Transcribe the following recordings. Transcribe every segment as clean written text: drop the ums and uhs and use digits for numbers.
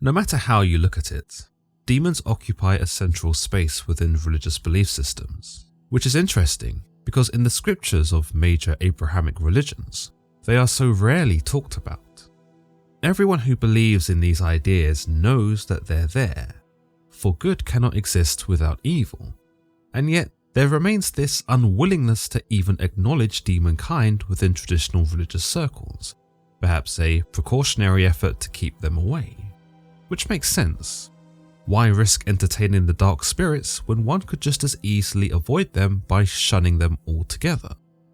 No matter how you look at it, demons occupy a central space within religious belief systems, which is interesting because in the scriptures of major Abrahamic religions, they are so rarely talked about. Everyone who believes in these ideas knows that they're there, for good cannot exist without evil, and yet there remains this unwillingness to even acknowledge demonkind within traditional religious circles, perhaps a precautionary effort to keep them away. Which makes sense. Why risk entertaining the dark spirits when one could just as easily avoid them by shunning them altogether?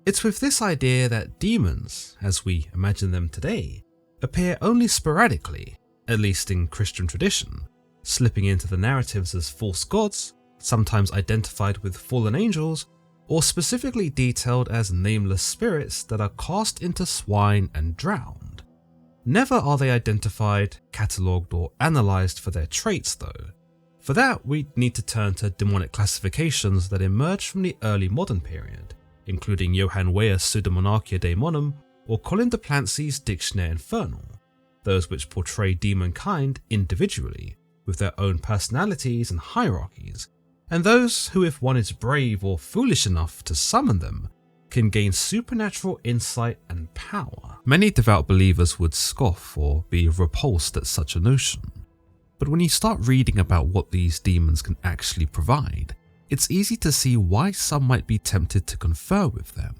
It's with this idea that demons, as we imagine them today, appear only sporadically, at least in Christian tradition, slipping into the narratives as false gods, sometimes identified with fallen angels, or specifically detailed as nameless spirits that are cast into swine and drowned. Never are they identified, catalogued, or analysed for their traits though. For that, we'd need to turn to demonic classifications that emerged from the early modern period, including Johann Weyer's Pseudomonarchia Daemonum or Colin de Plancy's Dictionary Infernal, those which portray demonkind individually, with their own personalities and hierarchies, and those who, if one is brave or foolish enough to summon them, can gain supernatural insight and power. Many devout believers would scoff or be repulsed at such a notion. But when you start reading about what these demons can actually provide, it's easy to see why some might be tempted to confer with them.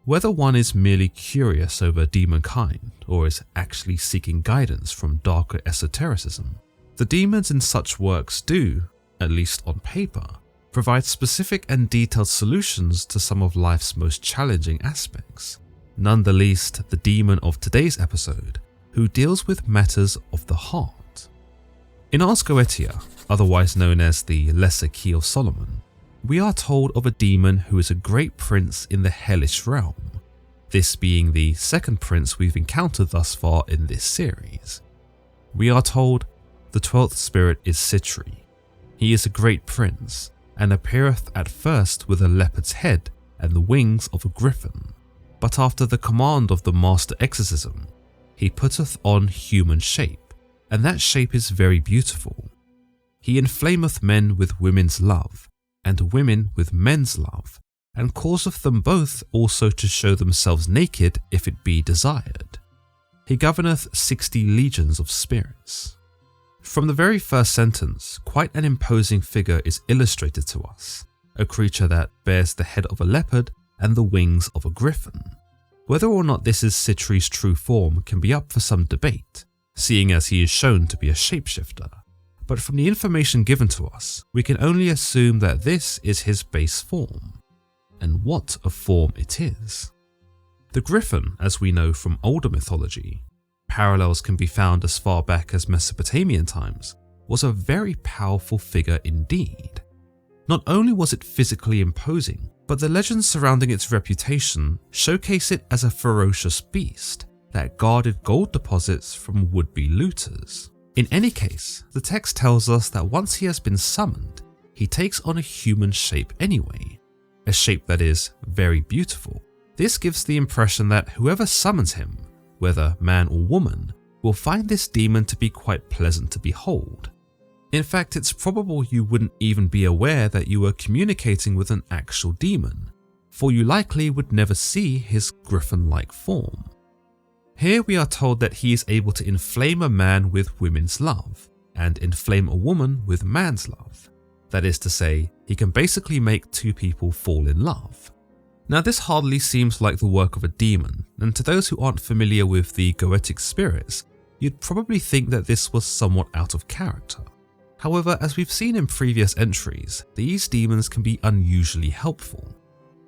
Whether one is merely curious over demonkind or is actually seeking guidance from darker esotericism, the demons in such works do, at least on paper, provide specific and detailed solutions to some of life's most challenging aspects, none the least the demon of today's episode, who deals with matters of the heart. In Ars Goetia, otherwise known as the Lesser Key of Solomon, we are told of a demon who is a great prince in the hellish realm, this being the second prince we've encountered thus far in this series. We are told the 12th spirit is Sitri. He is a great prince, and appeareth at first with a leopard's head and the wings of a griffin. But after the command of the master exorcism, he putteth on human shape, and that shape is very beautiful. He inflameth men with women's love, and women with men's love, and causeth them both also to show themselves naked if it be desired. He governeth 60 legions of spirits. From the very first sentence, quite an imposing figure is illustrated to us, a creature that bears the head of a leopard and the wings of a griffin. Whether or not this is Sitri's true form can be up for some debate, seeing as he is shown to be a shapeshifter, but from the information given to us, we can only assume that this is his base form. And what a form it is. The griffin, as we know from older mythology, parallels can be found as far back as Mesopotamian times, was a very powerful figure indeed. Not only was it physically imposing, but the legends surrounding its reputation showcase it as a ferocious beast that guarded gold deposits from would-be looters. In any case, the text tells us that once he has been summoned, he takes on a human shape anyway, a shape that is very beautiful. This gives the impression that whoever summons him, whether man or woman, will find this demon to be quite pleasant to behold. In fact, it's probable you wouldn't even be aware that you were communicating with an actual demon, for you likely would never see his griffin-like form. Here we are told that he is able to inflame a man with women's love, and inflame a woman with man's love. That is to say, he can basically make two people fall in love. Now this hardly seems like the work of a demon, and to those who aren't familiar with the Goetic spirits, you'd probably think that this was somewhat out of character. However, as we've seen in previous entries, these demons can be unusually helpful.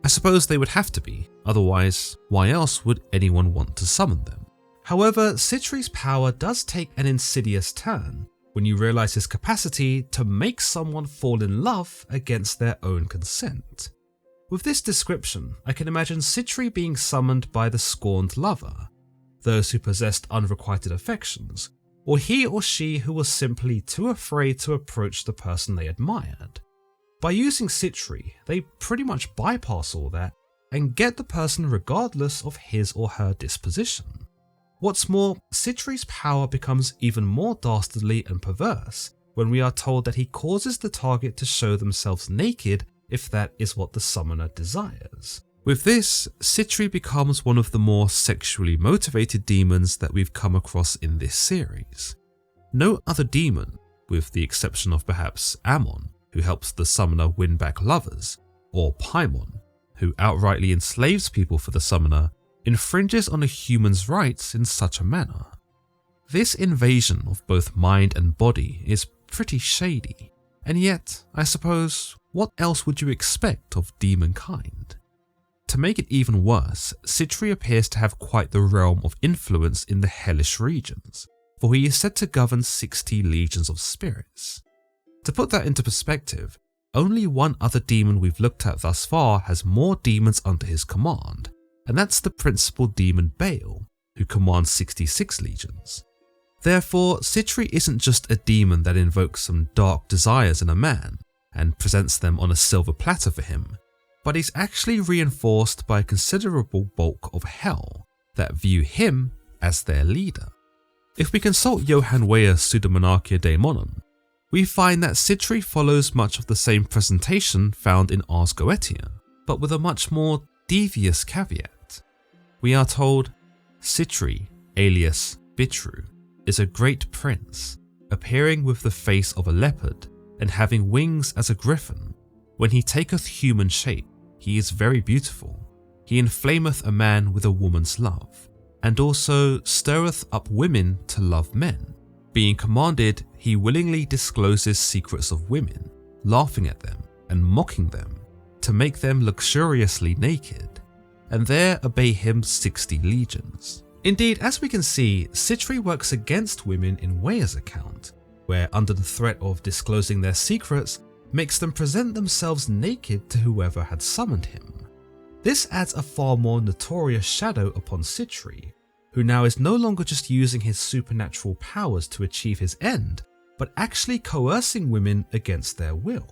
I suppose they would have to be, otherwise why else would anyone want to summon them? However, Sitri's power does take an insidious turn when you realize his capacity to make someone fall in love against their own consent. With this description, I can imagine Sitri being summoned by the scorned lover, those who possessed unrequited affections, or he or she who was simply too afraid to approach the person they admired. By using Sitri, they pretty much bypass all that and get the person regardless of his or her disposition. What's more, Sitri's power becomes even more dastardly and perverse when we are told that he causes the target to show themselves naked if that is what the summoner desires. With this, Sitri becomes one of the more sexually motivated demons that we've come across in this series. No other demon, with the exception of perhaps Ammon, who helps the summoner win back lovers, or Paimon, who outrightly enslaves people for the summoner, infringes on a human's rights in such a manner. This invasion of both mind and body is pretty shady, and yet, I suppose, what else would you expect of demon kind? To make it even worse, Sitri appears to have quite the realm of influence in the hellish regions, for he is said to govern 60 legions of spirits. To put that into perspective, only one other demon we've looked at thus far has more demons under his command, and that's the principal demon Baal, who commands 66 legions. Therefore, Sitri isn't just a demon that invokes some dark desires in a man and presents them on a silver platter for him, but he's actually reinforced by a considerable bulk of hell that view him as their leader. If we consult Johann Weyer's Pseudomonarchia Daemonum, we find that Sitri follows much of the same presentation found in Ars Goetia, but with a much more devious caveat. We are told, Sitri, alias Bitru, is a great prince, appearing with the face of a leopard and having wings as a griffin. When he taketh human shape, he is very beautiful. He inflameth a man with a woman's love, and also stirreth up women to love men. Being commanded, he willingly discloses secrets of women, laughing at them and mocking them, to make them luxuriously naked, and there obey him 60 legions. Indeed, as we can see, Sitri works against women in Weyer's account, where under the threat of disclosing their secrets, makes them present themselves naked to whoever had summoned him. This adds a far more notorious shadow upon Sitri, who now is no longer just using his supernatural powers to achieve his end, but actually coercing women against their will.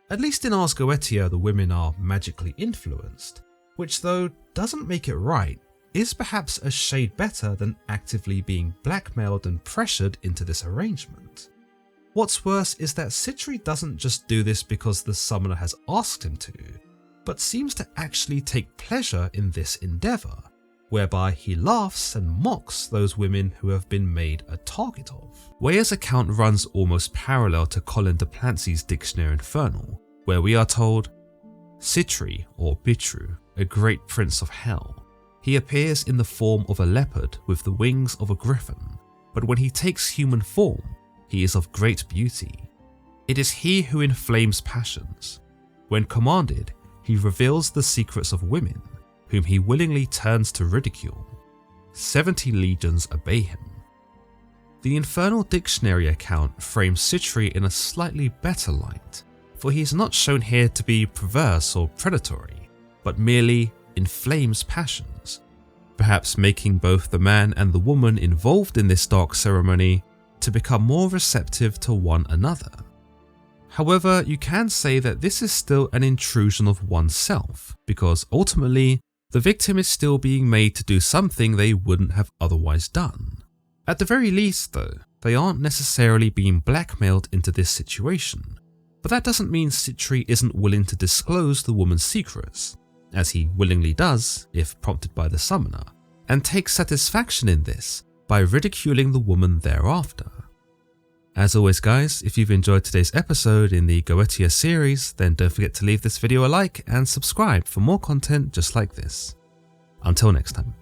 At least in Ars Goetia, the women are magically influenced, which though doesn't make it right, is perhaps a shade better than actively being blackmailed and pressured into this arrangement. What's worse is that Sitri doesn't just do this because the summoner has asked him to, but seems to actually take pleasure in this endeavour, whereby he laughs and mocks those women who have been made a target of. Weyer's account runs almost parallel to Colin de Plancy's dictionary Infernal, where we are told, Sitri, or Bitru, a great prince of hell. He appears in the form of a leopard with the wings of a griffin, but when he takes human form, he is of great beauty. It is he who inflames passions. When commanded, he reveals the secrets of women, whom he willingly turns to ridicule. 70 legions obey him. The Infernal dictionary account frames Sitri in a slightly better light, for he is not shown here to be perverse or predatory, but merely inflames passions, perhaps making both the man and the woman involved in this dark ceremony to become more receptive to one another. However, you can say that this is still an intrusion of oneself, because ultimately, the victim is still being made to do something they wouldn't have otherwise done. At the very least though, they aren't necessarily being blackmailed into this situation, but that doesn't mean Sitri isn't willing to disclose the woman's secrets, as he willingly does if prompted by the summoner, and takes satisfaction in this by ridiculing the woman thereafter. As always guys, if you've enjoyed today's episode in the Goetia series, then don't forget to leave this video a like and subscribe for more content just like this. Until next time.